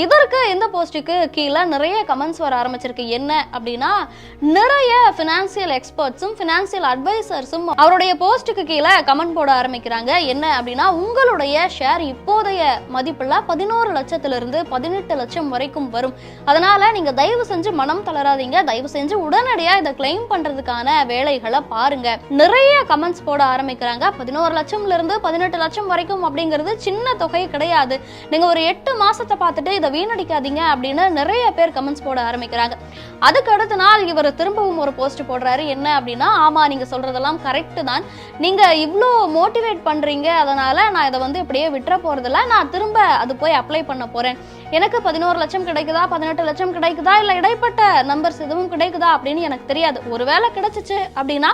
இதற்கு இந்த போஸ்டுக்கு கீழே நிறைய கமெண்ட்ஸ் வர ஆரம்பிச்சிருக்கு. என்ன அப்படின்னா, நிறைய ஃபினான்சியல் எக்ஸ்பர்ட்ஸும் ஃபினான்சியல் அட்வைசர்ஸும் அவருடைய போஸ்டுக்கு கீழே கமெண்ட் போட ஆரம்பிக்கிறாங்க. என்ன அப்படின்னா, உங்களுடைய ஷேர் இப்போதைய மதிப்புல 11 லட்சத்திலிருந்து 18 லட்சம் வரைக்கும் வரும். அதனால நீங்க தயவு செஞ்சு மனம் தளராதீங்க. தயவு செஞ்சு உடனடியா இதை கிளைம் பண்றதுக்கான வேலைகளை பாருங்க. நிறைய கமெண்ட்ஸ் போட ஆரம்பிக்கிறாங்க. 11 லட்சம்ல இருந்து 18 லட்சம் வரைக்கும் அப்படிங்கிறது சின்ன தொகை கிடையாது. நீங்க ஒரு 8 மாசத்தை பார்த்துட்டு இதை வீணடிக்காதீங்க அப்படின்னு நிறைய பேர் கமெண்ட்ஸ் போட ஆரம்பிக்கிறாங்க. அதுக்கு அடுத்த நாள் இவர் திரும்பவும் ஒரு போஸ்ட் போடுறாரு. என்ன அப்படின்னா, ஆமா நீங்க சொல்றதெல்லாம் கரெக்ட் தான், நீங்க இவ்வளோ மோட்டிவேட் பண்றீங்க, அதனால நான் இதை இப்படியே விட்டுற போறதில்ல, நான் திரும்ப அது போய் அப்ளை பண்ண போறேன். எனக்கு 11 லட்சம் கிடைக்குதா, 18 லட்சம் கிடைக்குதா, இல்ல இடைப்பட்ட நம்பர்ஸ் எதுவும் கிடைக்குதா அப்படின்னு எனக்கு தெரியாது. ஒருவேளை கிடைச்சிச்சு அப்படின்னா,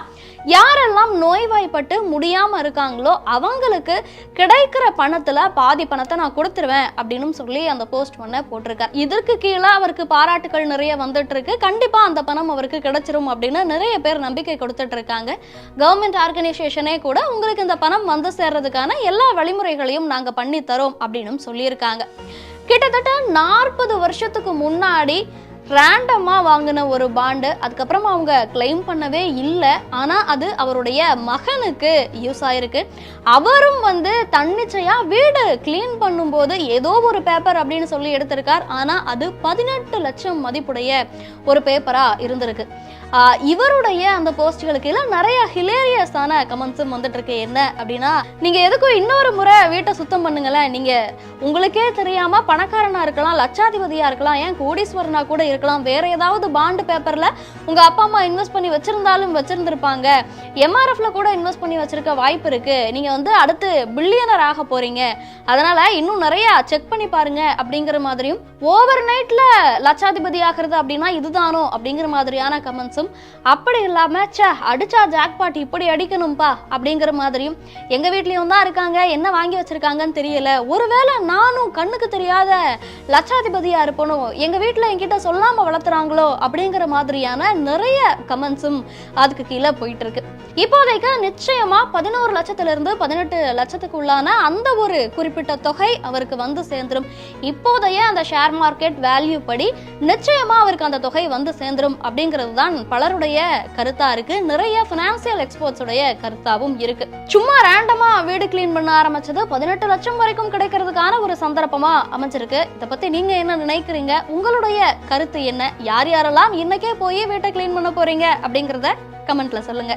யாரெல்லாம் நோய்வாய்ப்பட்டு முடியாம இருக்காங்களோ அவங்களுக்கு கிடைக்கிற பணத்துல பாதி பணத்தை நான் கொடுத்துருவேன் அப்படின்னு சொல்லி அந்த போஸ்ட் போட்டிருக்கார். இதற்கு கீழே அவருக்கு பாராட்டுகள் நிறைய வந்துட்டு இருக்கு. கண்டிப்பா அந்த பணம் அவருக்கு கிடைச்சிரும் அப்படின்னு நிறைய பேர் நம்பிக்கை கொடுத்துட்டு இருக்காங்க. கவர்மெண்ட் ஆர்கனைசேஷனே கூட உங்களுக்கு இந்த பணம் வந்து சேர்றதுக்கான எல்லா வழிமுறைகளையும் நாங்க பண்ணி தரோம் அப்படின்னு சொல்லியிருக்காங்க. கிட்டத்தட்ட 40 வருஷத்துக்கு முன்னாடி ரேண்டமா வாங்கின ஒரு பாண்டு அதுக்கப்புறமா அவங்க கிளைம் பண்ணவே இல்லை. ஆனா அது அவருடைய மகனுக்கு யூஸ் ஆயிருக்கு. அவரும் தன்னிச்சையா வீடு கிளீன் பண்ணும்போது ஏதோ ஒரு பேப்பர் அப்படின்னு சொல்லி எடுத்திருக்கார். ஆனா அது 18 லட்சம் மதிப்புடைய ஒரு பேப்பரா இருந்திருக்கு. இவருடைய அந்த போஸ்ட்களுக்கு எல்லாம் நிறைய ஹிலேரியஸான கமெண்ட்ஸும் வந்துட்டு இருக்கு. என்ன அப்படின்னா, நீங்க எதுக்கும் இன்னொரு முறை வீட்டை சுத்தம் பண்ணுங்களேன், நீங்க உங்களுக்கே தெரியாம பணக்காரனா இருக்கலாம், லட்சாதிபதியா இருக்கலாம், ஏன் கோடீஸ்வரனா கூட இருக்கலாம், வேற ஏதாவது பாண்டு பேப்பர்ல உங்க அப்பா அம்மா இன்வெஸ்ட் பண்ணி வச்சிருந்தாலும் வச்சிருந்திருப்பாங்க, எம்ஆர்எஃப்ல கூட இன்வெஸ்ட் பண்ணி வச்சிருக்க வாய்ப்பு இருக்கு, நீங்க அடுத்து பில்லியனர் ஆக போறீங்க, அதனால இன்னும் நிறைய செக் பண்ணி பாருங்க அப்படிங்கிற மாதிரியும், ஓவர் நைட்ல லட்சாதிபதி ஆகிறது அப்படின்னா இதுதானோ அப்படிங்கிற மாதிரியான கமெண்ட்ஸும், அப்படி இல்லாம அடிச்சா ஜாக்பாட் இப்படி அடிக்கணும்பா அப்படிங்கிற மாதிரியும், எங்க வீட்லயும் தான் இருக்காங்க, என்ன வாங்கி வச்சிருக்காங்கன்னு தெரியல, ஒருவேளை நானும் கண்ணுக்கு தெரியாத லட்சாதிபதியா இருப்பனும், எங்க வீட்டுல என்கிட்ட சொல்லாம வளர்த்துறாங்களோ அப்படிங்கிற மாதிரியான நிறைய கமெண்ட்ஸும் அதுக்கு கீழே போயிட்டு இருக்கு. இப்போதைக்கு நிச்சயமா 11 லட்சத்திலிருந்து 18 லட்சத்துக்குள்ளான அந்த ஒரு குறிப்பிட்ட தொகை அவருக்கு வந்து சேர்ந்துரும். இப்போதைய அந்த ஷேர் மார்க்கெட் வேல்யூ படி நிச்சயமா அவருக்கு அந்த தொகை வந்து சேர்ந்துரும் அப்படிங்கிறது தான் பலருடைய கருத்தா இருக்கு. நிறைய பினான்சியல் எக்ஸ்பர்ட்ஸ் உடைய கருத்தாவும் இருக்கு. சும்மா ரேண்டமா வீடு கிளீன் பண்ண ஆரம்பிச்சது 18 லட்சம் வரைக்கும் கிடைக்கிறதுக்கான ஒரு சந்தர்ப்பமா அமைஞ்சிருக்கு. இதை பத்தி நீங்க என்ன நினைக்கிறீங்க? உங்களுடைய கருத்து என்ன? யார் யாரெல்லாம் இன்னைக்கே போய் வீட்டை கிளீன் பண்ண போறீங்க அப்படிங்கறத கமெண்ட்ல சொல்லுங்க.